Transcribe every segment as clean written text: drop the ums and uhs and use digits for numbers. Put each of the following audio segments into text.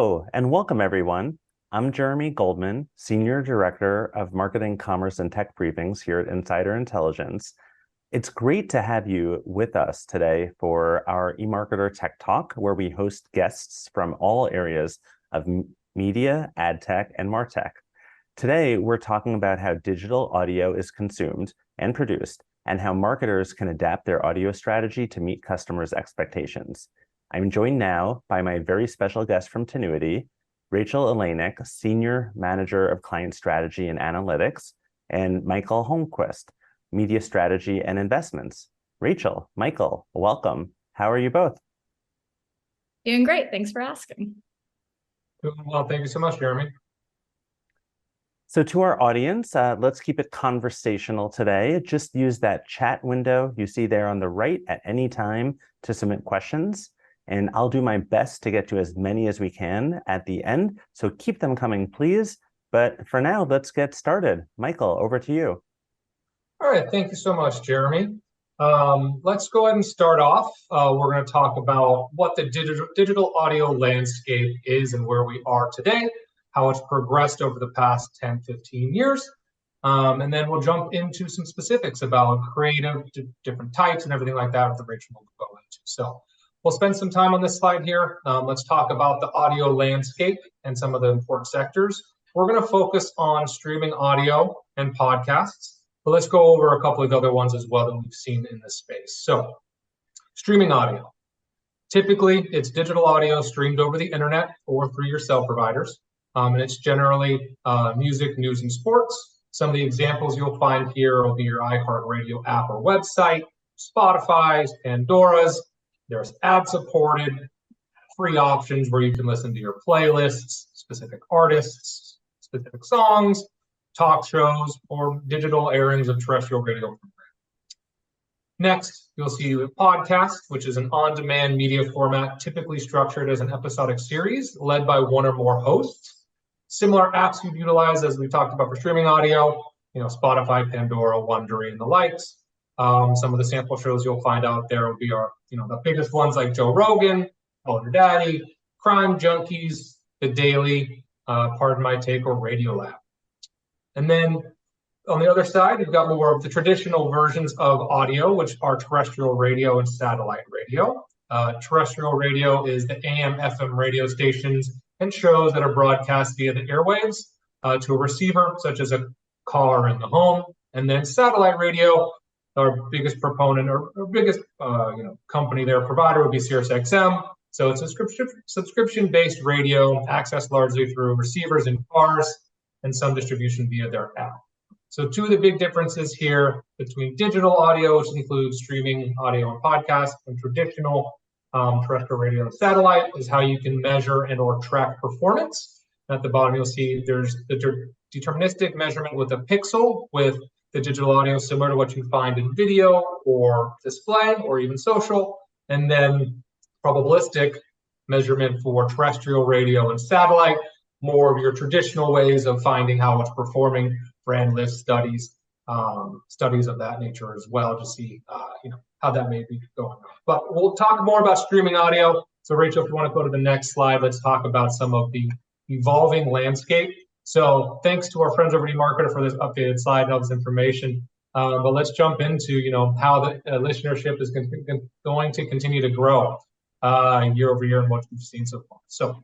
Hello and welcome everyone. I'm Jeremy Goldman, Senior Director of Marketing, Commerce, and Tech Briefings here at Insider Intelligence. It's great to have you with us today for our eMarketer Tech Talk, where we host guests from all areas of media, ad tech, and MarTech. Today, we're talking about how digital audio is consumed and produced, and how marketers can adapt their audio strategy to meet customers' expectations. I'm joined now by my very special guest from Tenuity, Rachel Elenick, Senior Manager of Client Strategy and Analytics, and Michael Holmquist, Media Strategy and Investments. Rachel, Michael, welcome. How are you both? Doing great. Thanks for asking. Doing well. Thank you so much, Jeremy. So to our audience, let's keep it conversational today. Just use that chat window you see there on the right at any time to submit questions. And I'll do my best to get to as many as we can at the end. So keep them coming, please. But for now, let's get started. Michael, over to you. All right. Thank you so much, Jeremy. Let's go ahead and start off. We're going to talk about what the digital audio landscape is and where we are today, how it's progressed over the past 10, 15 years. And then we'll jump into some specifics about creative, different types and everything like that that Rachel will go into. So we'll spend some time on this slide here. Let's talk about the audio landscape and some of the important sectors. We're going to focus on streaming audio and podcasts, but let's go over a couple of the other ones as well that we've seen in this space. So streaming audio. Typically, it's digital audio streamed over the internet or through your cell providers. And it's generally music, news, and sports. Some of the examples you'll find here will be your iHeartRadio app or website, Spotify's, Pandora's. There's ad-supported, free options where you can listen to your playlists, specific artists, specific songs, talk shows, or digital airings of terrestrial radio programs. Next, you'll see a podcast, which is an on-demand media format typically structured as an episodic series led by one or more hosts. Similar apps you'd utilize as we talked about for streaming audio, Spotify, Pandora, Wondery, and the likes. Some of the sample shows you'll find out there will be our, the biggest ones like Joe Rogan, Call Your Daddy, Crime Junkies, The Daily, Pardon My Take, or Radiolab. And then on the other side, you've got more of the traditional versions of audio, which are terrestrial radio and satellite radio. Terrestrial radio is the AM, FM radio stations and shows that are broadcast via the airwaves to a receiver, such as a car in the home. And then satellite radio, our biggest proponent or biggest company there, provider would be SiriusXM. So it's a subscription-based radio, accessed largely through receivers in cars and some distribution via their app. So two of the big differences here between digital audio, which includes streaming audio and podcasts, and traditional terrestrial radio and satellite, is how you can measure and or track performance. At the bottom, you'll see there's the deterministic measurement with a pixel with the digital audio, similar to what you find in video or display or even social, and then probabilistic measurement for terrestrial radio and satellite, more of your traditional ways of finding how it's performing, brand lift studies, studies of that nature as well, to see how that may be going on. But we'll talk more about streaming audio. So Rachel, if you want to go to the next slide, let's talk about some of the evolving landscape. So thanks to our friends over at eMarketer for this updated slide and all this information. But let's jump into how the listenership is going to continue to grow year over year and what we've seen so far. So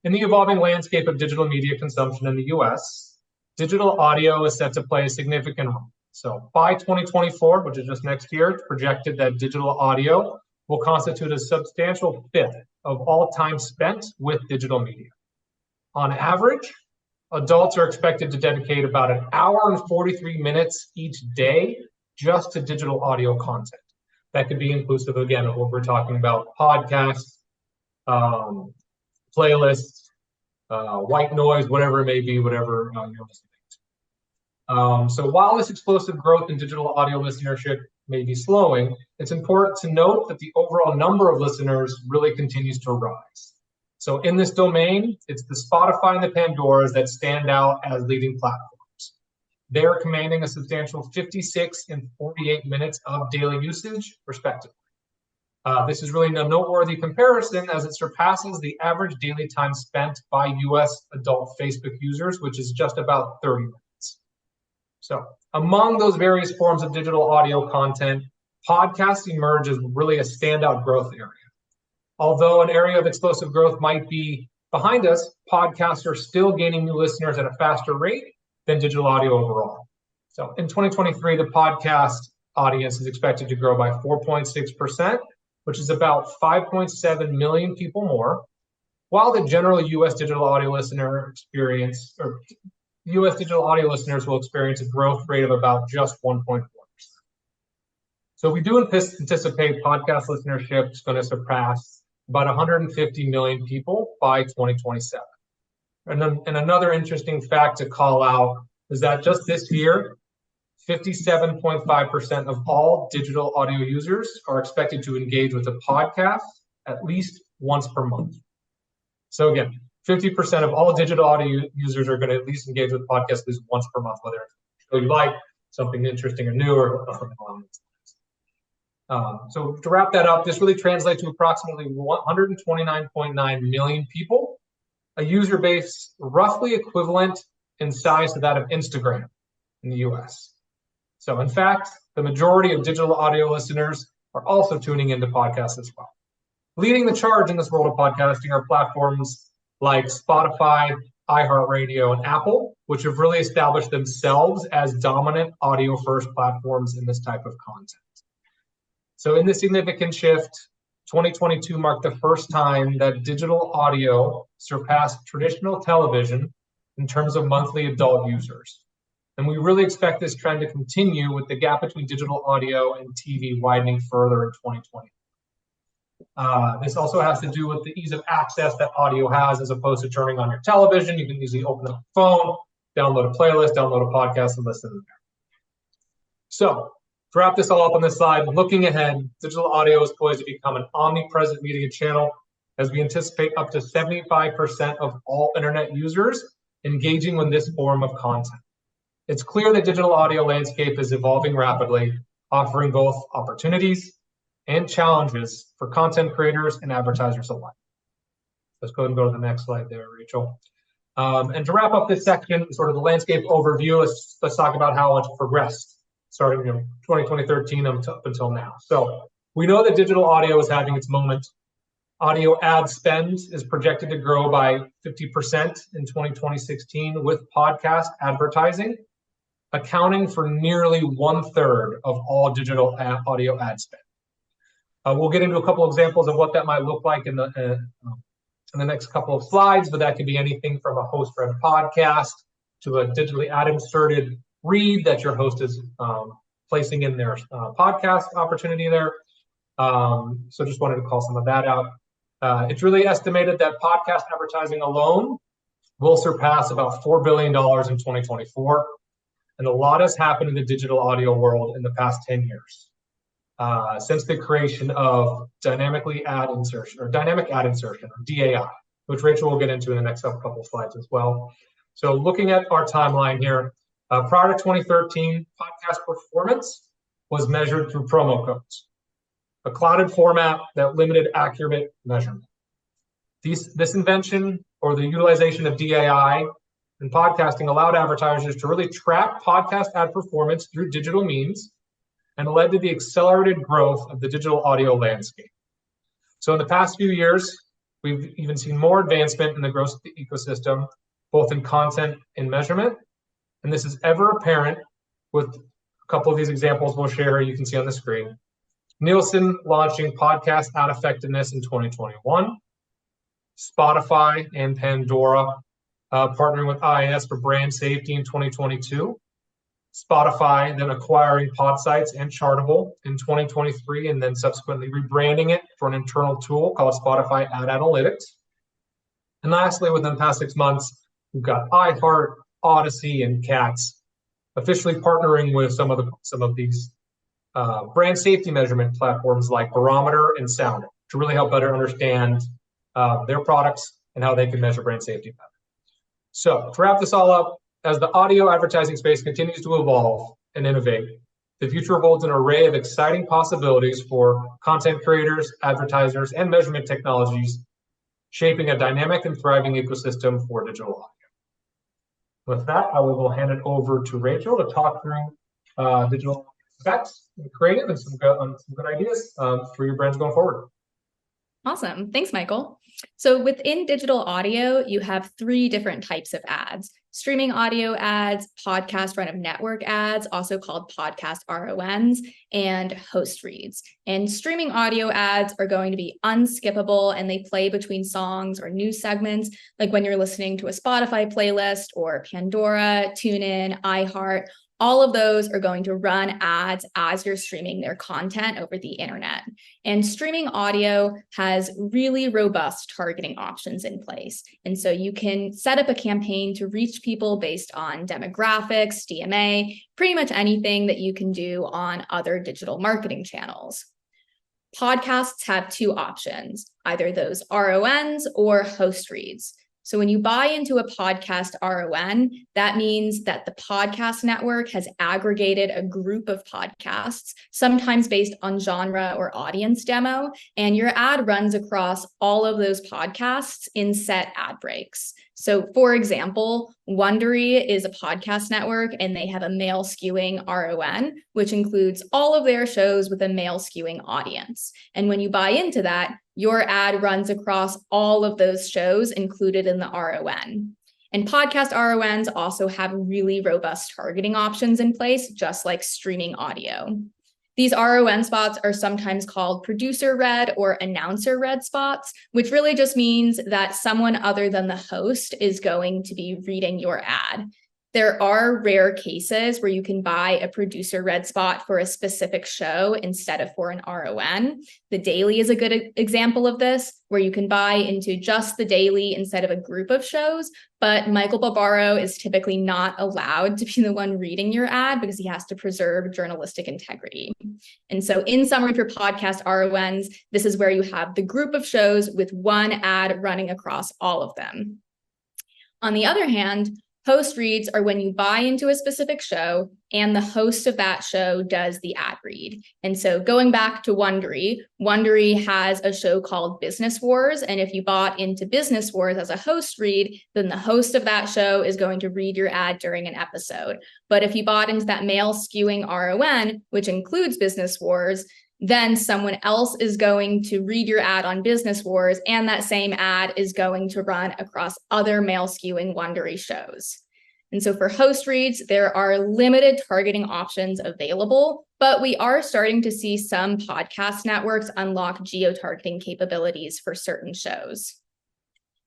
in the evolving landscape of digital media consumption in the US, digital audio is set to play a significant role. So by 2024, which is just next year, it's projected that digital audio will constitute a substantial fifth of all time spent with digital media. On average, adults are expected to dedicate about 1 hour and 43 minutes each day just to digital audio content. That could be inclusive, again, of what we're talking about: podcasts, playlists, white noise, whatever it may be, whatever you're listening to. So while this explosive growth in digital audio listenership may be slowing, it's important to note that the overall number of listeners really continues to rise. So in this domain, it's the Spotify and the Pandoras that stand out as leading platforms. They're commanding a substantial 56 and 48 minutes of daily usage, respectively. This is really a noteworthy comparison as it surpasses the average daily time spent by US adult Facebook users, which is just about 30 minutes. So among those various forms of digital audio content, podcasting emerges really a standout growth area. Although an area of explosive growth might be behind us, podcasts are still gaining new listeners at a faster rate than digital audio overall. So in 2023, the podcast audience is expected to grow by 4.6%, which is about 5.7 million people more, while the general US digital audio listeners will experience a growth rate of about just 1.4%. So we do anticipate podcast listenership is going to surpass about 150 million people by 2027. And another interesting fact to call out is that just this year, 57.5% of all digital audio users are expected to engage with a podcast at least once per month. So again, 50% of all digital audio users are going to at least engage with podcasts at least once per month, whether it's a show you like, something interesting or new, or something along those lines. So to wrap that up, this really translates to approximately 129.9 million people, a user base roughly equivalent in size to that of Instagram in the US. So in fact, the majority of digital audio listeners are also tuning into podcasts as well. Leading the charge in this world of podcasting are platforms like Spotify, iHeartRadio, and Apple, which have really established themselves as dominant audio-first platforms in this type of content. So in this significant shift, 2022 marked the first time that digital audio surpassed traditional television in terms of monthly adult users. And we really expect this trend to continue with the gap between digital audio and TV widening further in 2020. This also has to do with the ease of access that audio has as opposed to turning on your television. You can easily open up a phone, download a playlist, download a podcast, and listen there. So to wrap this all up on this slide, looking ahead, digital audio is poised to become an omnipresent media channel as we anticipate up to 75% of all internet users engaging with this form of content. It's clear that digital audio landscape is evolving rapidly, offering both opportunities and challenges for content creators and advertisers alike. Let's go ahead and go to the next slide there, Rachel. And to wrap up this section, sort of the landscape overview, let's talk about how it's progressed, starting in 2013 up until now. So we know that digital audio is having its moment. Audio ad spend is projected to grow by 50% in 2016 with podcast advertising accounting for nearly 1/3 of all digital audio ad spend. We'll get into a couple of examples of what that might look like in the next couple of slides, but that could be anything from a host-read podcast to a digitally ad-inserted read that your host is placing in their podcast opportunity there. So just wanted to call some of that out. It's really estimated that podcast advertising alone will surpass about $4 billion in 2024. And a lot has happened in the digital audio world in the past 10 years. Since the creation of dynamic ad insertion, or DAI, which Rachel will get into in the next couple of slides as well. So looking at our timeline here, prior to 2013, podcast performance was measured through promo codes, a clouded format that limited accurate measurement. This invention, or the utilization of DAI in podcasting, allowed advertisers to really track podcast ad performance through digital means and led to the accelerated growth of the digital audio landscape. So in the past few years, we've even seen more advancement in the growth of the ecosystem, both in content and measurement. And this is ever apparent with a couple of these examples we'll share you can see on the screen. Nielsen launching podcast ad effectiveness in 2021. Spotify and Pandora partnering with IAS for brand safety in 2022. Spotify then acquiring Podsights and Chartable in 2023, and then subsequently rebranding it for an internal tool called Spotify Ad Analytics. And lastly, within the past 6 months, we've got iHeart, Odyssey, and Cats officially partnering with some of these brand safety measurement platforms like Barometer and Sound to really help better understand their products and how they can measure brand safety better. So to wrap this all up, as the audio advertising space continues to evolve and innovate, The future holds an array of exciting possibilities for content creators, advertisers, and measurement technologies, shaping a dynamic and thriving ecosystem for digital audio. With that, I will hand it over to Rachel to talk through digital effects and creative and some good ideas for your brands going forward. Awesome. Thanks, Michael. So within digital audio, you have three different types of ads: streaming audio ads, podcast run of network ads, also called podcast RONs, and host reads. And streaming audio ads are going to be unskippable, and they play between songs or news segments, like when you're listening to a Spotify playlist or Pandora, TuneIn, iHeart. All of those are going to run ads as you're streaming their content over the internet. And streaming audio has really robust targeting options in place. And so you can set up a campaign to reach people based on demographics, DMA, pretty much anything that you can do on other digital marketing channels. Podcasts have two options, either those RONs or host reads. So when you buy into a podcast RON, that means that the podcast network has aggregated a group of podcasts, sometimes based on genre or audience demo, and your ad runs across all of those podcasts in set ad breaks. So for example, Wondery is a podcast network and they have a male skewing RON, which includes all of their shows with a male skewing audience. And when you buy into that, your ad runs across all of those shows included in the RON. And podcast RONs also have really robust targeting options in place, just like streaming audio. These RON spots are sometimes called producer read or announcer read spots, which really just means that someone other than the host is going to be reading your ad. There are rare cases where you can buy a producer read spot for a specific show instead of for an RON. The Daily is a good example of this, where you can buy into just the Daily instead of a group of shows, but Michael Barbaro is typically not allowed to be the one reading your ad because he has to preserve journalistic integrity. And so in summary for podcast RONs, this is where you have the group of shows with one ad running across all of them. On the other hand, host reads are when you buy into a specific show and the host of that show does the ad read. And so going back to Wondery, Wondery has a show called Business Wars. And if you bought into Business Wars as a host read, then the host of that show is going to read your ad during an episode. But if you bought into that male skewing RON, which includes Business Wars, then someone else is going to read your ad on Business Wars, and that same ad is going to run across other male skewing Wondery shows. And so for host reads, there are limited targeting options available, but we are starting to see some podcast networks unlock geo-targeting capabilities for certain shows.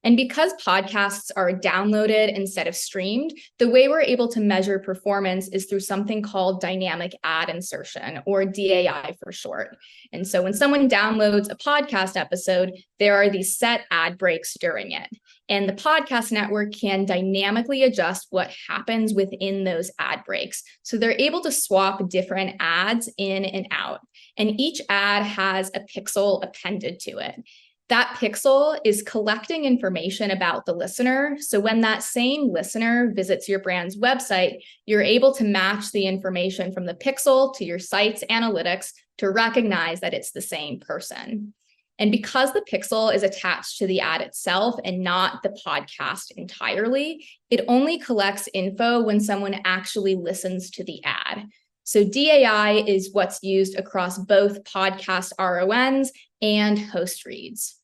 And because podcasts are downloaded instead of streamed, the way we're able to measure performance is through something called dynamic ad insertion, or DAI for short. And so when someone downloads a podcast episode, there are these set ad breaks during it. And the podcast network can dynamically adjust what happens within those ad breaks. So they're able to swap different ads in and out. And each ad has a pixel appended to it. That pixel is collecting information about the listener. So when that same listener visits your brand's website, you're able to match the information from the pixel to your site's analytics to recognize that it's the same person. And because the pixel is attached to the ad itself and not the podcast entirely, it only collects info when someone actually listens to the ad. So DAI is what's used across both podcast RONs and host reads.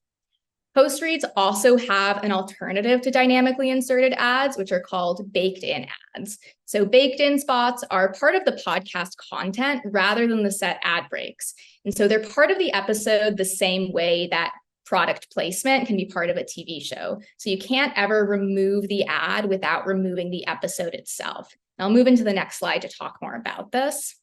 Host reads also have an alternative to dynamically inserted ads, which are called baked-in ads. So baked-in spots are part of the podcast content rather than the set ad breaks. And so they're part of the episode the same way that product placement can be part of a TV show. So you can't ever remove the ad without removing the episode itself. And I'll move into the next slide to talk more about this.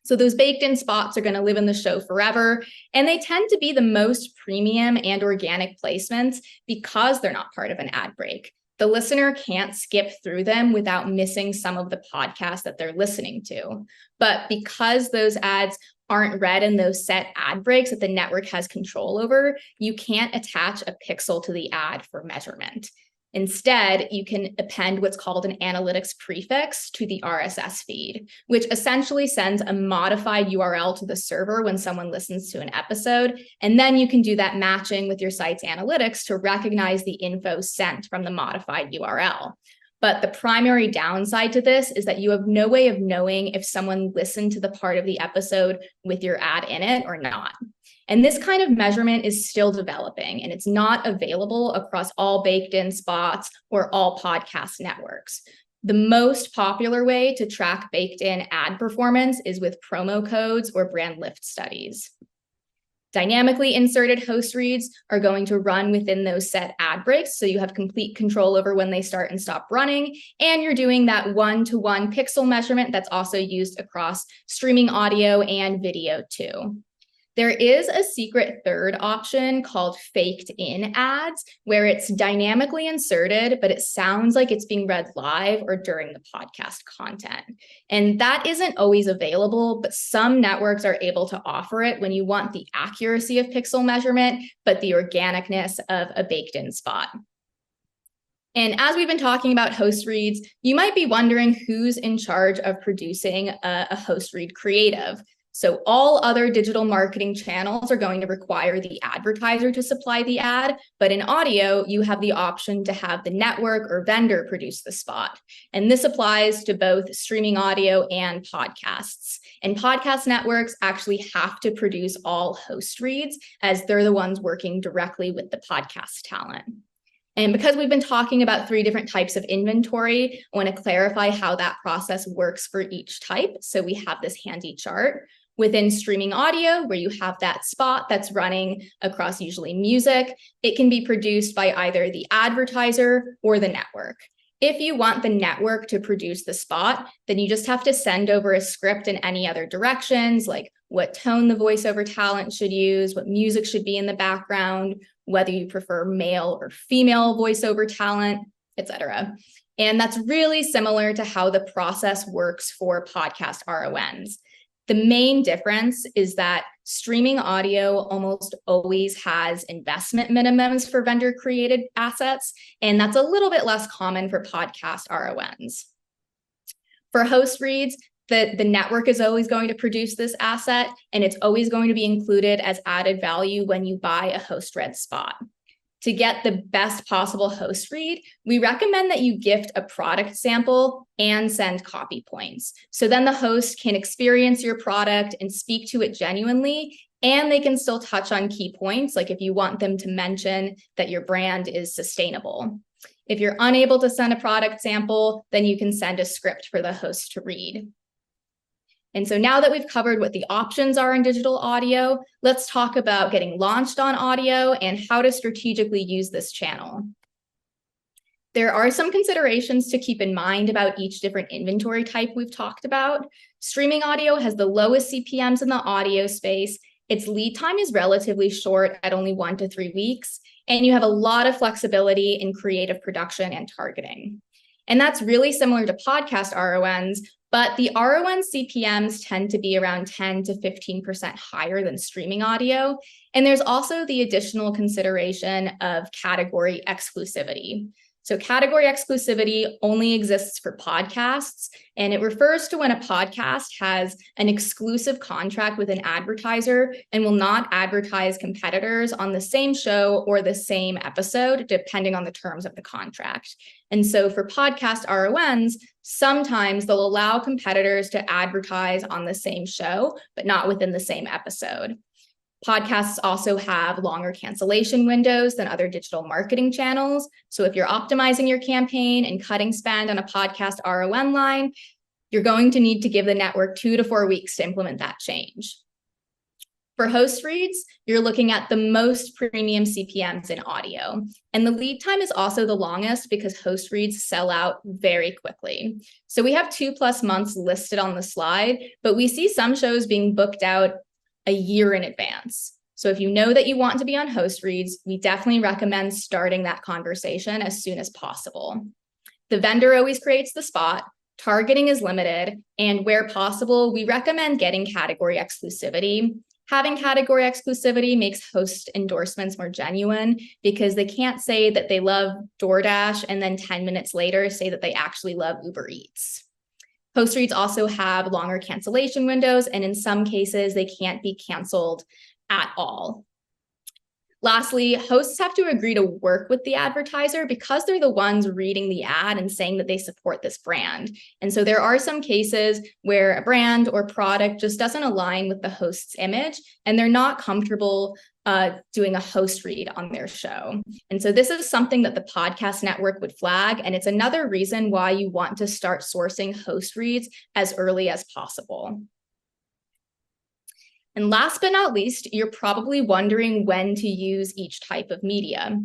So those baked-in spots are going to live in the show forever, and they tend to be the most premium and organic placements because they're not part of an ad break. The listener can't skip through them without missing some of the podcast that they're listening to. But because those ads aren't read in those set ad breaks that the network has control over, you can't attach a pixel to the ad for measurement. Instead, you can append what's called an analytics prefix to the RSS feed, which essentially sends a modified URL to the server when someone listens to an episode. And then you can do that matching with your site's analytics to recognize the info sent from the modified URL. But the primary downside to this is that you have no way of knowing if someone listened to the part of the episode with your ad in it or not. And this kind of measurement is still developing, and it's not available across all baked-in spots or all podcast networks. The most popular way to track baked-in ad performance is with promo codes or brand lift studies. Dynamically inserted host reads are going to run within those set ad breaks, so you have complete control over when they start and stop running, and you're doing that one-to-one pixel measurement that's also used across streaming audio and video too. There is a secret third option called faked in ads, where it's dynamically inserted, but it sounds like it's being read live or during the podcast content. And that isn't always available, but some networks are able to offer it when you want the accuracy of pixel measurement, but the organicness of a baked in spot. And as we've been talking about host reads, you might be wondering who's in charge of producing a host read creative. So all other digital marketing channels are going to require the advertiser to supply the ad, but in audio, you have the option to have the network or vendor produce the spot. And this applies to both streaming audio and podcasts. And podcast networks actually have to produce all host reads, as they're the ones working directly with the podcast talent. And because we've been talking about 3 different types of inventory, I want to clarify how that process works for each type. So we have this handy chart. Within streaming audio, where you have that spot that's running across usually music, it can be produced by either the advertiser or the network. If you want the network to produce the spot, then you just have to send over a script in any other directions, like what tone the voiceover talent should use, what music should be in the background, whether you prefer male or female voiceover talent, etc. And that's really similar to how the process works for podcast RONs. The main difference is that streaming audio almost always has investment minimums for vendor-created assets, and that's a little bit less common for podcast RONs. For host reads, the network is always going to produce this asset, and it's always going to be included as added value when you buy a host-read spot. To get the best possible host read, we recommend that you gift a product sample and send copy points. So then the host can experience your product and speak to it genuinely, and they can still touch on key points, like if you want them to mention that your brand is sustainable. If you're unable to send a product sample, then you can send a script for the host to read. And so now that we've covered what the options are in digital audio, let's talk about getting launched on audio and how to strategically use this channel. There are some considerations to keep in mind about each different inventory type we've talked about. Streaming audio has the lowest CPMs in the audio space. Its lead time is relatively short at only 1 to 3 weeks, and you have a lot of flexibility in creative production and targeting. And that's really similar to podcast RONs, but the RON CPMs tend to be around 10 to 15% higher than streaming audio. And there's also the additional consideration of category exclusivity. So category exclusivity only exists for podcasts, and it refers to when a podcast has an exclusive contract with an advertiser and will not advertise competitors on the same show or the same episode, depending on the terms of the contract. And so for podcast RONs, sometimes they'll allow competitors to advertise on the same show, but not within the same episode. Podcasts also have longer cancellation windows than other digital marketing channels. So if you're optimizing your campaign and cutting spend on a podcast RON line, you're going to need to give the network 2 to 4 weeks to implement that change. For host reads, you're looking at the most premium CPMs in audio. And the lead time is also the longest because host reads sell out very quickly. So we have 2+ months listed on the slide, but we see some shows being booked out a year in advance. So if you know that you want to be on host reads, we definitely recommend starting that conversation as soon as possible. The vendor always creates the spot, targeting is limited, and where possible, we recommend getting category exclusivity. Having category exclusivity makes host endorsements more genuine because they can't say that they love DoorDash and then 10 minutes later say that they actually love Uber Eats. Host reads also have longer cancellation windows, and in some cases, they can't be canceled at all. Lastly, hosts have to agree to work with the advertiser because they're the ones reading the ad and saying that they support this brand. And so there are some cases where a brand or product just doesn't align with the host's image, and they're not comfortable doing a host read on their show. And so this is something that the podcast network would flag, and it's another reason why you want to start sourcing host reads as early as possible. And last but not least, you're probably wondering when to use each type of media.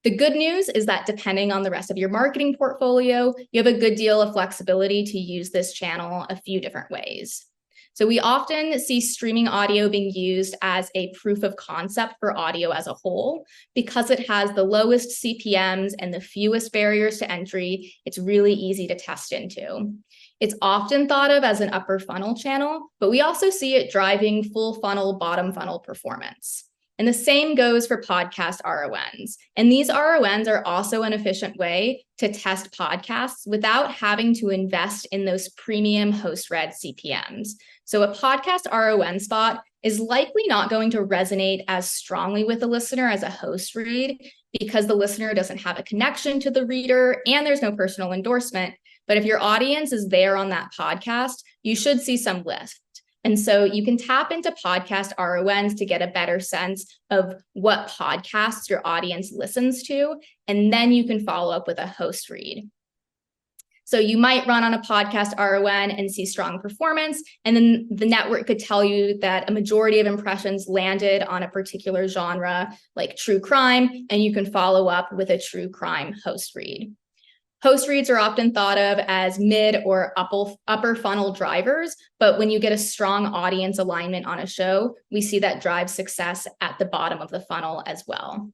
The good news is that depending on the rest of your marketing portfolio, you have a good deal of flexibility to use this channel a few different ways. So we often see streaming audio being used as a proof of concept for audio as a whole. Because it has the lowest CPMs and the fewest barriers to entry, it's really easy to test into. It's often thought of as an upper funnel channel, but we also see it driving full funnel, bottom funnel performance. And the same goes for podcast RONs. And these RONs are also an efficient way to test podcasts without having to invest in those premium host-read CPMs. So a podcast RON spot is likely not going to resonate as strongly with the listener as a host read because the listener doesn't have a connection to the reader and there's no personal endorsement. But if your audience is there on that podcast, you should see some lift. And so you can tap into podcast RONs to get a better sense of what podcasts your audience listens to, and then you can follow up with a host read. So you might run on a podcast RON and see strong performance, and then the network could tell you that a majority of impressions landed on a particular genre like true crime, and you can follow up with a true crime host read. Host reads are often thought of as mid or upper funnel drivers, but when you get a strong audience alignment on a show, we see that drive success at the bottom of the funnel as well.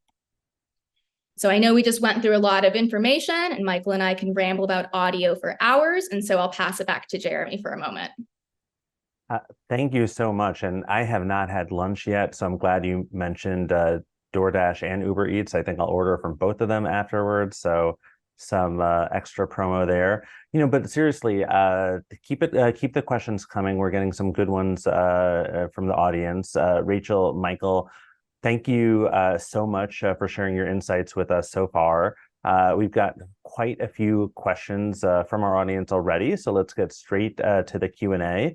So I know we just went through a lot of information, and Michael and I can ramble about audio for hours, and so I'll pass it back to Jeremy for a moment. Thank you so much. And I have not had lunch yet, so I'm glad you mentioned DoorDash and Uber Eats. I think I'll order from both of them afterwards. So some extra promo there, but seriously, keep the questions coming. We're getting some good ones from the audience. Rachel, Michael, thank you so much for sharing your insights with us so far. We've got quite a few questions from our audience already, so let's get straight to the Q&A.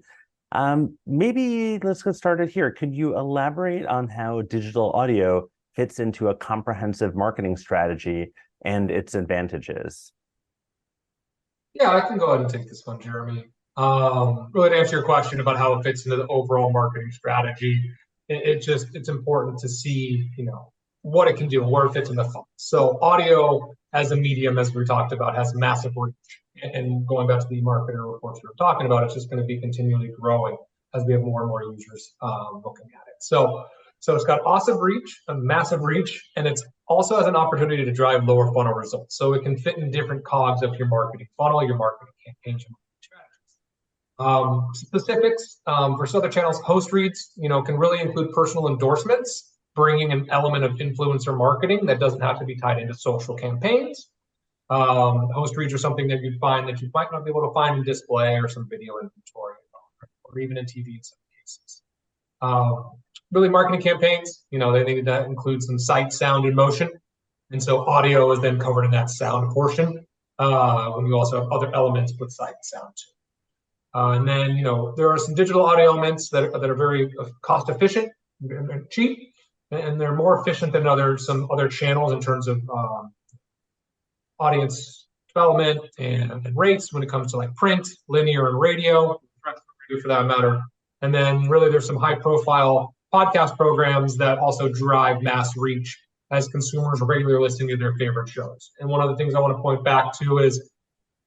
Maybe let's get started here. Could you elaborate on how digital audio fits into a comprehensive marketing strategy and its advantages? Yeah, I can go ahead and take this one, Jeremy. Really to answer your question about how it fits into the overall marketing strategy, it's important to see, what it can do and where it fits in the funnel. So audio as a medium, as we talked about, has massive reach. And going back to the marketer reports we were talking about, it's just going to be continually growing as we have more and more users looking at it. So it's got awesome reach, a massive reach, and it's also has an opportunity to drive lower funnel results. So it can fit in different cogs of your marketing funnel, your marketing campaigns, your marketing strategies. Specifics for other channels, host reads, can really include personal endorsements, bringing an element of influencer marketing that doesn't have to be tied into social campaigns. Host reads are something that you find that you might not be able to find in display or some video inventory, or even in TV in some cases. Really marketing campaigns, they need to include some sight, sound, and motion. And so audio is then covered in that sound portion when you also have other elements with sight and sound too. And then, there are some digital audio elements that are very cost efficient and cheap, and they're more efficient than some other channels in terms of audience development and rates when it comes to like print, linear, and radio for that matter. And then really there's some high profile podcast programs that also drive mass reach as consumers regularly listening to their favorite shows. And one of the things I want to point back to is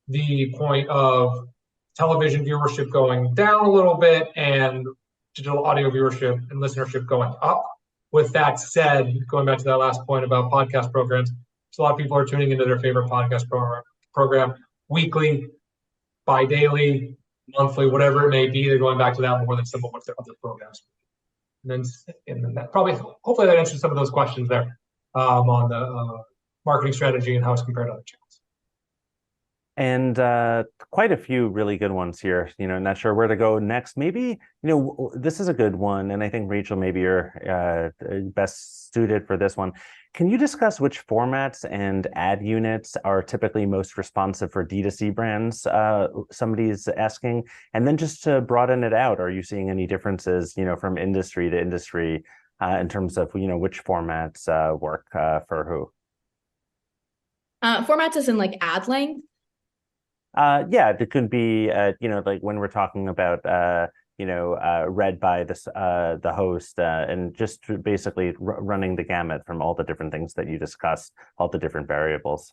the point of television viewership going down a little bit and digital audio viewership and listenership going up. With that said, going back to that last point about podcast programs, a lot of people are tuning into their favorite podcast program weekly, bi-daily, monthly, whatever it may be. They're going back to that more than some of what their other programs. And then that probably, hopefully that answers some of those questions there on the marketing strategy and how it's compared to other channels. And quite a few really good ones here. Not sure where to go next. Maybe, this is a good one. And I think, Rachel, maybe you're best suited for this one. Can you discuss which formats and ad units are typically most responsive for D2C brands? Somebody's asking. And then just to broaden it out, are you seeing any differences, from industry to industry in terms of, which formats work for who? Formats is in like ad length? Yeah, it could be, like when we're talking about, read by the host, and just basically running the gamut from all the different things that you discussed, all the different variables.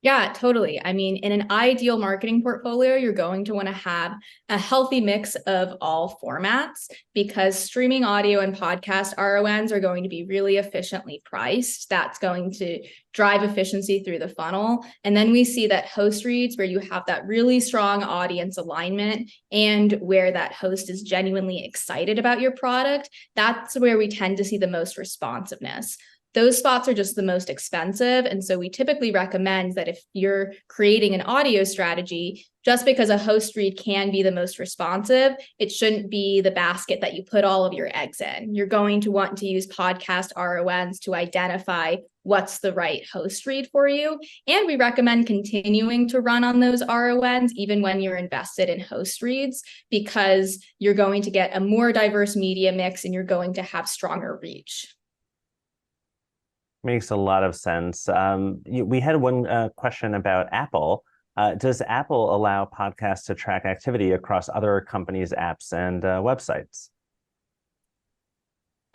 Yeah, totally. I mean, in an ideal marketing portfolio, you're going to want to have a healthy mix of all formats because streaming audio and podcast RONs are going to be really efficiently priced. That's going to drive efficiency through the funnel. And then we see that host reads where you have that really strong audience alignment and where that host is genuinely excited about your product. That's where we tend to see the most responsiveness. Those spots are just the most expensive. And so we typically recommend that if you're creating an audio strategy, just because a host read can be the most responsive, it shouldn't be the basket that you put all of your eggs in. You're going to want to use podcast RONs to identify what's the right host read for you. And we recommend continuing to run on those RONs even when you're invested in host reads, because you're going to get a more diverse media mix and you're going to have stronger reach. Makes a lot of sense. We had one question about Apple. Does Apple allow podcasts to track activity across other companies' apps and websites?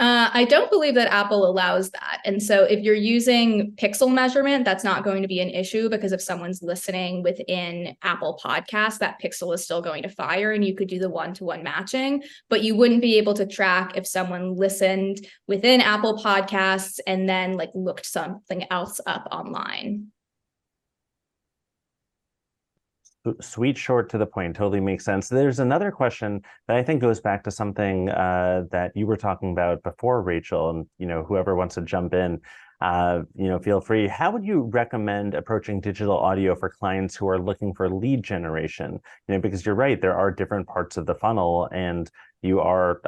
I don't believe that Apple allows that. And so if you're using pixel measurement, that's not going to be an issue because if someone's listening within Apple Podcasts, that pixel is still going to fire and you could do the one-to-one matching, but you wouldn't be able to track if someone listened within Apple Podcasts and then like looked something else up online. Sweet, short, to the point. Totally makes sense. There's another question that I think goes back to something that you were talking about before, Rachel, and whoever wants to jump in, feel free. How would you recommend approaching digital audio for clients who are looking for lead generation? Because you're right, there are different parts of the funnel, and you're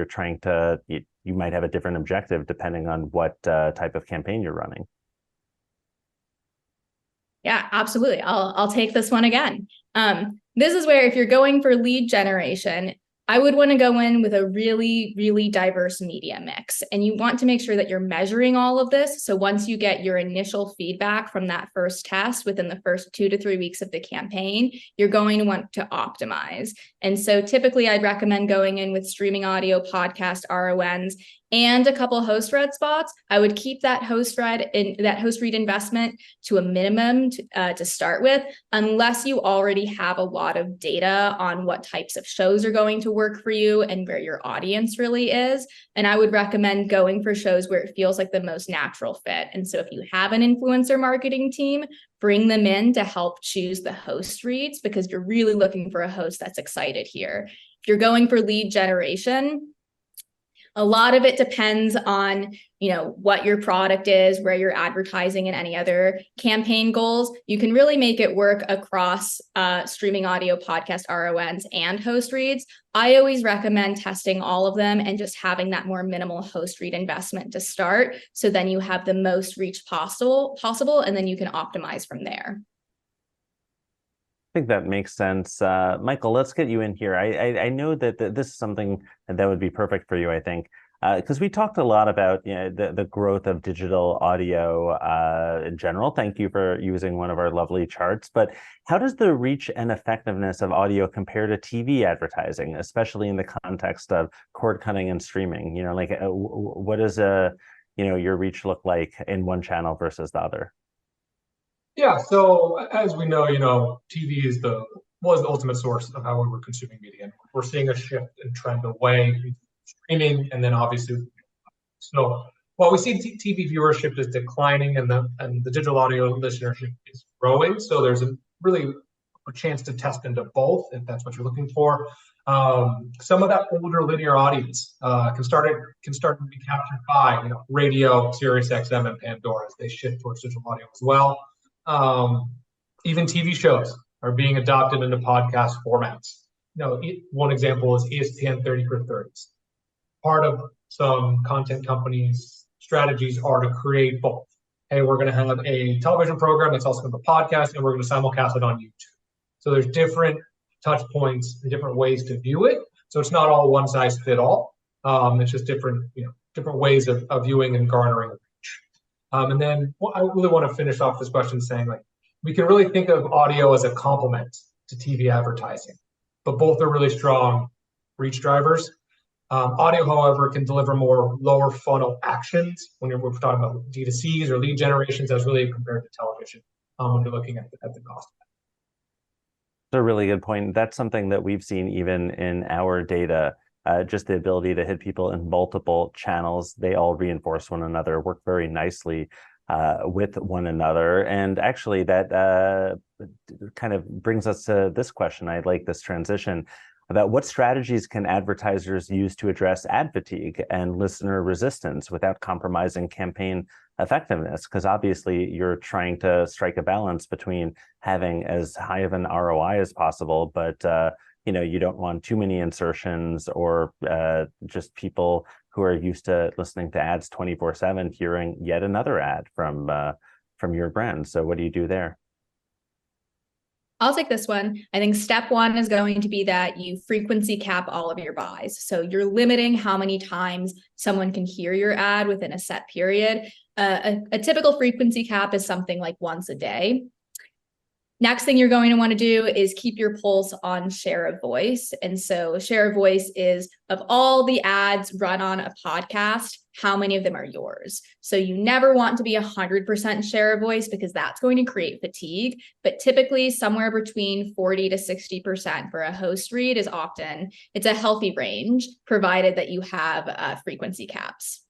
trying to. You might have a different objective depending on what type of campaign you're running. Yeah, absolutely. I'll take this one again. This is where if you're going for lead generation, I would want to go in with a really, really diverse media mix. And you want to make sure that you're measuring all of this. So once you get your initial feedback from that first test within the first 2 to 3 weeks of the campaign, you're going to want to optimize. And so typically I'd recommend going in with streaming audio, podcast RONs, and a couple host read spots. I would keep that host read investment to a minimum to start with, unless you already have a lot of data on what types of shows are going to work for you and where your audience really is. And I would recommend going for shows where it feels like the most natural fit. And so if you have an influencer marketing team, bring them in to help choose the host reads because you're really looking for a host that's excited here. If you're going for lead generation, a lot of it depends on, what your product is, where you're advertising, and any other campaign goals. You can really make it work across streaming audio, podcast RONs, and host reads. I always recommend testing all of them and just having that more minimal host read investment to start. So then you have the most reach possible, and then you can optimize from there. I think that makes sense. Michael, let's get you in here. I know that this is something that would be perfect for you, I think, because we talked a lot about the growth of digital audio in general. Thank you for using one of our lovely charts. But how does the reach and effectiveness of audio compare to TV advertising, especially in the context of cord cutting and streaming? What does your reach look like in one channel versus the other? Yeah, so as we know, TV was the ultimate source of how we were consuming media. And we're seeing a shift and trend away from streaming, and then obviously, so while we see TV viewership is declining and the digital audio listenership is growing, so there's a really a chance to test into both if that's what you're looking for. Some of that older linear audience can start to be captured by radio, Sirius XM, and Pandora as they shift towards digital audio as well. Even TV shows are being adopted into podcast formats. One example is ESPN 30 for 30s. Part of some content companies' strategies are to create both. Hey, we're going to have a television program that's also going to be a podcast, and we're going to simulcast it on YouTube. So there's different touch points and different ways to view it. So it's not all one size fit all. It's just different ways of viewing and garnering reach. And then I really want to finish off this question saying, like, we can really think of audio as a complement to TV advertising, but both are really strong reach drivers. Audio, however, can deliver more lower funnel actions when we're talking about D2Cs or lead generations as really compared to television when you're looking at the cost. That's a really good point. That's something that we've seen even in our data, just the ability to hit people in multiple channels. They all reinforce one another, work very nicely with one another. And actually that kind of brings us to this question. I like this transition about what strategies can advertisers use to address ad fatigue and listener resistance without compromising campaign effectiveness? Because obviously you're trying to strike a balance between having as high of an ROI as possible, but you don't want too many insertions or just people who are used to listening to ads 24/7 hearing yet another ad from your brand. So what do you do there? I'll take this one. I think step one is going to be that you frequency cap all of your buys. So you're limiting how many times someone can hear your ad within a set period. A typical frequency cap is something like once a day. Next thing you're going to want to do is keep your pulse on share of voice. And so share of voice is of all the ads run on a podcast, how many of them are yours? So you never want to be 100% share of voice because that's going to create fatigue. But typically somewhere between 40 to 60% for a host read is it's a healthy range, provided that you have frequency caps.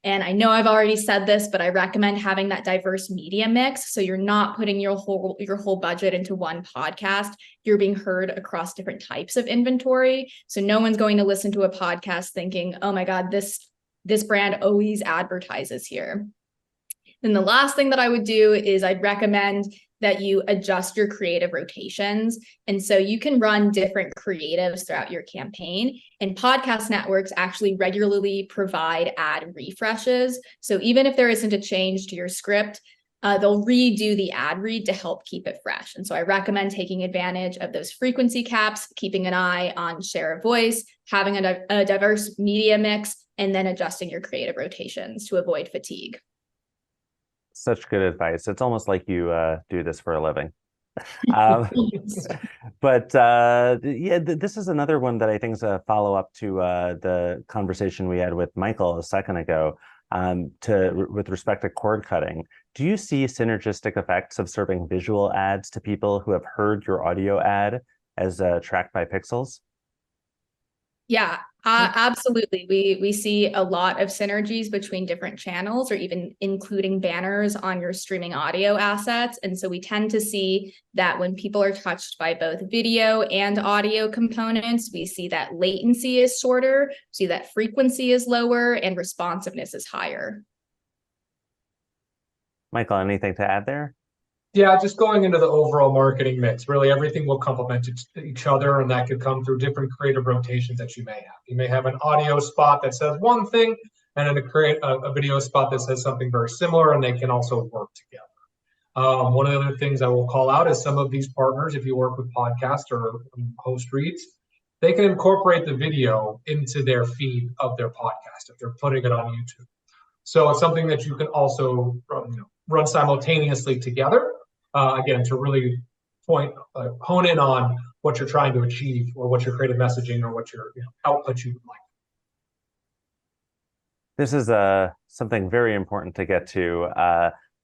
And I know I've already said this, but I recommend having that diverse media mix. So you're not putting your whole budget into one podcast. You're being heard across different types of inventory. So no one's going to listen to a podcast thinking, oh my God, this brand always advertises here. Then the last thing that I would do is I'd recommend that you adjust your creative rotations. And so you can run different creatives throughout your campaign. And podcast networks actually regularly provide ad refreshes. So even if there isn't a change to your script, they'll redo the ad read to help keep it fresh. And so I recommend taking advantage of those frequency caps, keeping an eye on share of voice, having a diverse media mix, and then adjusting your creative rotations to avoid fatigue. Such good advice. It's almost like you do this for a living. This is another one that I think is a follow-up to the conversation we had with Michael a second ago with respect to cord cutting. Do you see synergistic effects of serving visual ads to people who have heard your audio ad as tracked by pixels? Yeah, absolutely. We see a lot of synergies between different channels or even including banners on your streaming audio assets. And so we tend to see that when people are touched by both video and audio components, we see that latency is shorter, see that frequency is lower, and responsiveness is higher. Michael, anything to add there? Yeah, just going into the overall marketing mix, really everything will complement each other, and that could come through different creative rotations that you may have. You may have an audio spot that says one thing, and then a video spot that says something very similar, and they can also work together. One of the other things I will call out is some of these partners, if you work with podcasts or host reads, they can incorporate the video into their feed of their podcast if they're putting it on YouTube. So it's something that you can also run simultaneously together. Again, to really hone in on what you're trying to achieve or what your creative messaging or what your output you would like. This is something very important to get to.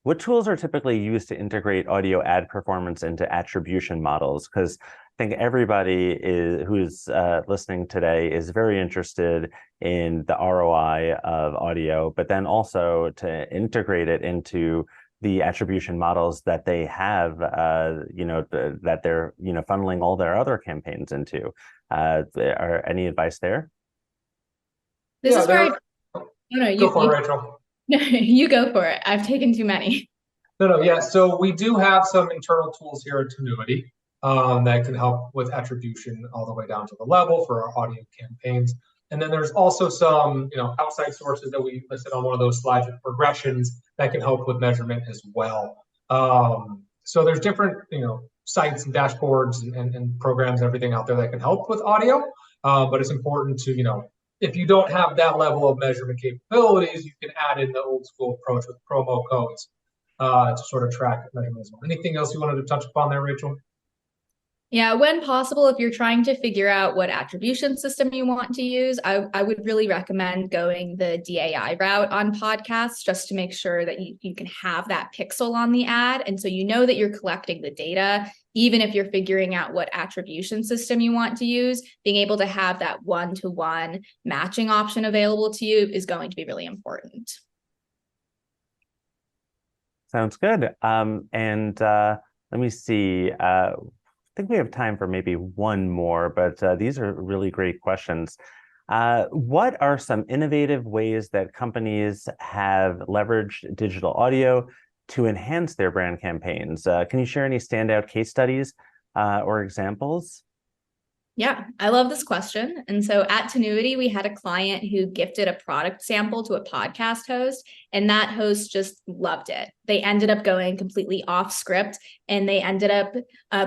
What tools are typically used to integrate audio ad performance into attribution models? Because I think everybody who's listening today is very interested in the ROI of audio, but then also to integrate it into the attribution models that they have, that they're, funneling all their other campaigns into. Are any advice there? This is where go for it, Rachel. you go for it. I've taken too many. Yeah. So we do have some internal tools here at Tenuity that can help with attribution all the way down to the level for our audio campaigns. And then there's also some, outside sources that we listed on one of those slides with progressions that can help with measurement as well. So there's different, sites and dashboards and programs, everything out there that can help with audio. But it's important to, if you don't have that level of measurement capabilities, you can add in the old school approach with promo codes to sort of track measurement as well. Anything else you wanted to touch upon there, Rachel? Yeah, when possible, if you're trying to figure out what attribution system you want to use, I would really recommend going the DAI route on podcasts, just to make sure that you can have that pixel on the ad. And so you know that you're collecting the data, even if you're figuring out what attribution system you want to use, being able to have that one-to-one matching option available to you is going to be really important. Sounds good. Let me see. I think we have time for maybe one more, but these are really great questions. What are some innovative ways that companies have leveraged digital audio to enhance their brand campaigns? Can you share any standout case studies or examples? Yeah, I love this question. And so at Tenuity, we had a client who gifted a product sample to a podcast host, and that host just loved it. They ended up going completely off script, and they ended up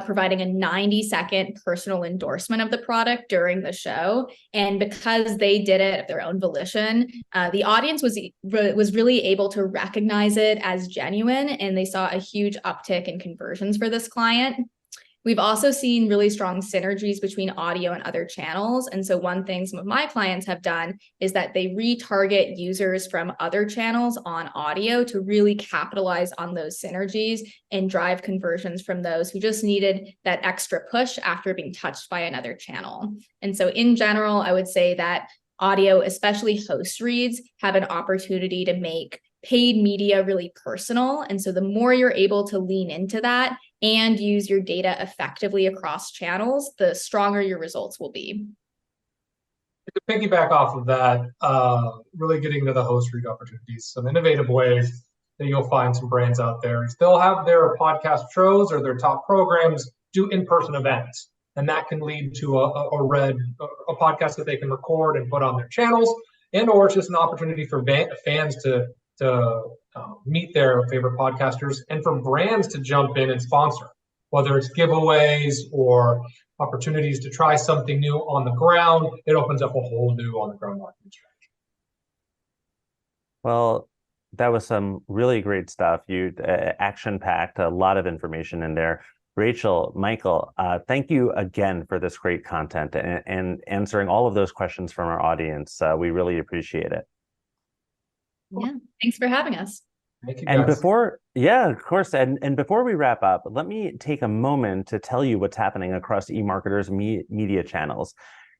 providing a 90-second personal endorsement of the product during the show. And because they did it of their own volition, the audience was really able to recognize it as genuine, and they saw a huge uptick in conversions for this client. We've also seen really strong synergies between audio and other channels. And so one thing some of my clients have done is that they retarget users from other channels on audio to really capitalize on those synergies and drive conversions from those who just needed that extra push after being touched by another channel. And so in general, I would say that audio, especially host reads, have an opportunity to make paid media really personal. And so the more you're able to lean into that and use your data effectively across channels, the stronger your results will be. To piggyback off of that, really getting into the host read opportunities, some innovative ways that you'll find some brands out there is they'll have their podcast shows or their top programs do in-person events. And that can lead to a podcast that they can record and put on their channels, and or it's just an opportunity for fans to meet their favorite podcasters and for brands to jump in and sponsor, whether it's giveaways or opportunities to try something new on the ground. It opens up a whole new on the ground marketing strategy. Well, that was some really great stuff. You action-packed, a lot of information in there. Rachel, Michael, thank you again for this great content and answering all of those questions from our audience. We really appreciate it. Yeah, thanks for having us. Thank you, guys. And before, yeah, of course. And before we wrap up, let me take a moment to tell you what's happening across eMarketer's media channels.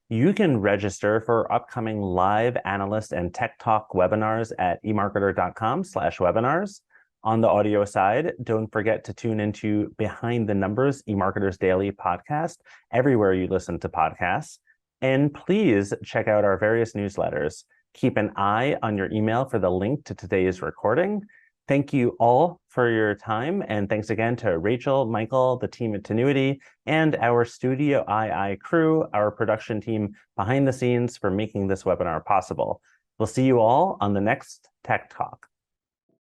You can register for upcoming live analyst and tech talk webinars at emarketer.com/webinars. On the audio side, don't forget to tune into Behind the Numbers, eMarketer's daily podcast, everywhere you listen to podcasts. And please check out our various newsletters. Keep an eye on your email for the link to today's recording. Thank you all for your time. And thanks again to Rachel, Michael, the team at Tenuity, and our Studio II crew, our production team behind the scenes for making this webinar possible. We'll see you all on the next Tech Talk.